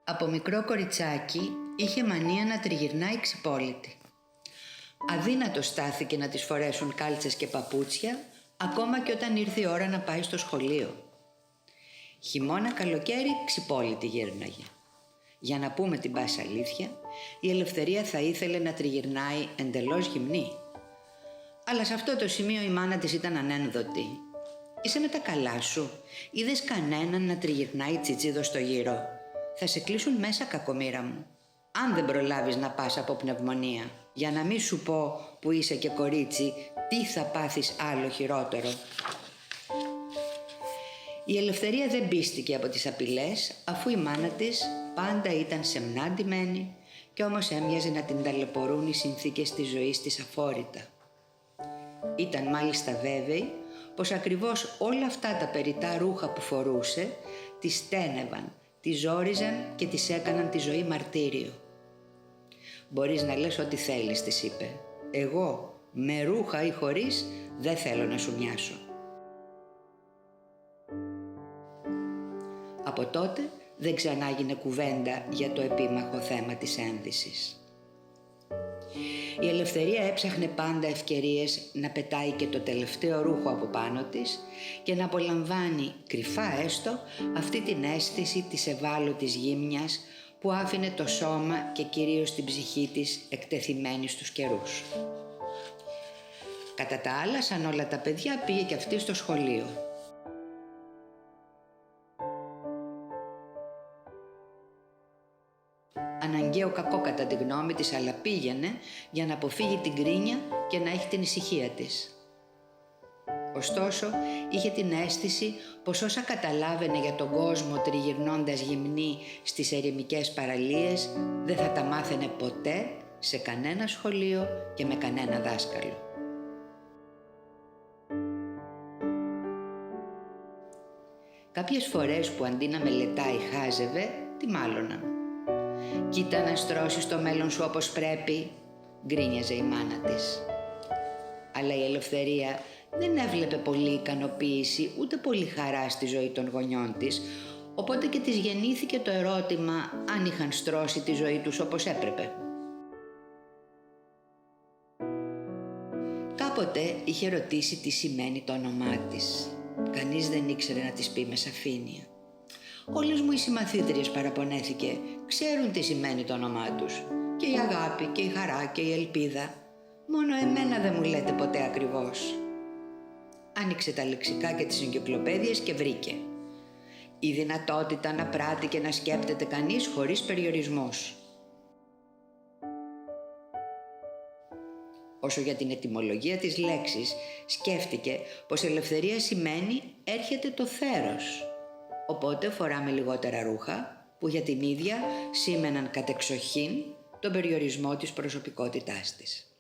Από μικρό κοριτσάκι είχε μανία να τριγυρνάει ξυπόλυτη. Αδύνατο στάθηκε να της φορέσουν κάλτσες και παπούτσια, ακόμα και όταν ήρθε η ώρα να πάει στο σχολείο. Χειμώνα καλοκαίρι ξυπόλυτη γύρναγε. Για να πούμε την πάση αλήθεια, η Ελευθερία θα ήθελε να τριγυρνάει εντελώς γυμνή. Αλλά σε αυτό το σημείο η μάνα της ήταν ανένδοτη. «Είσαι με τα καλά σου? Είδες κανέναν να τριγυρνάει τσιτσίδο στο γύρο? Θα σε κλείσουν μέσα, κακομοίρα μου. Αν δεν προλάβεις να πας από πνευμονία, για να μην σου πω που είσαι και κορίτσι, τι θα πάθεις άλλο χειρότερο». Η Ελευθερία δεν πίστηκε από τις απειλές, αφού η μάνα της πάντα ήταν σεμνά ντυμένη και όμως έμοιαζε να την ταλαιπωρούν οι συνθήκες της ζωής της αφόρητα. Ήταν μάλιστα βέβαιη πως ακριβώς όλα αυτά τα περιττά ρούχα που φορούσε τη στένευαν, τη ζόριζαν και της έκαναν τη ζωή μαρτύριο. «Μπορείς να λες ό,τι θέλεις», της είπε. «Εγώ, με ρούχα ή χωρίς, δεν θέλω να σου μοιάσω». Από τότε δεν ξανάγινε κουβέντα για το επίμαχο θέμα της ένδυσης. Η Ελευθερία έψαχνε πάντα ευκαιρίες να πετάει και το τελευταίο ρούχο από πάνω της και να απολαμβάνει, κρυφά έστω, αυτή την αίσθηση της ευάλωτης γύμνιας που άφηνε το σώμα και κυρίως την ψυχή της εκτεθειμένη στους καιρούς. Κατά τα άλλα, σαν όλα τα παιδιά, πήγε και αυτή στο σχολείο. Αναγκαίο κακό κατά τη γνώμη της, αλλά πήγαινε για να αποφύγει την κρίνια και να έχει την ησυχία της. Ωστόσο, είχε την αίσθηση πως όσα καταλάβαινε για τον κόσμο τριγυρνώντας γυμνή στις ερημικές παραλίες, δεν θα τα μάθαινε ποτέ σε κανένα σχολείο και με κανένα δάσκαλο. Κάποιες φορές που αντί να μελετάει χάζευε, τη μάλωναν. «Κοίτα να στρώσεις το μέλλον σου όπως πρέπει», γκρίνιαζε η μάνα της. Αλλά η Ελευθερία δεν έβλεπε πολύ ικανοποίηση ούτε πολύ χαρά στη ζωή των γονιών της, οπότε και της γεννήθηκε το ερώτημα αν είχαν στρώσει τη ζωή τους όπως έπρεπε. Κάποτε είχε ρωτήσει τι σημαίνει το όνομά της. Κανείς δεν ήξερε να της πει με σαφήνεια. Όλες μου οι συμμαθήτριες, παραπονέθηκε, ξέρουν τι σημαίνει το όνομά τους. Και η αγάπη και η χαρά και η ελπίδα. Μόνο εμένα δεν μου λέτε ποτέ ακριβώς. Άνοιξε τα λεξικά και τις εγκυκλοπαίδειες και βρήκε. Η δυνατότητα να πράττει και να σκέπτεται κανείς χωρίς περιορισμούς. Όσο για την ετυμολογία της λέξης, σκέφτηκε πως ελευθερία σημαίνει έρχεται το θέρος. Οπότε φοράμε λιγότερα ρούχα που για την ίδια σήμαιναν κατεξοχήν τον περιορισμό της προσωπικότητάς της.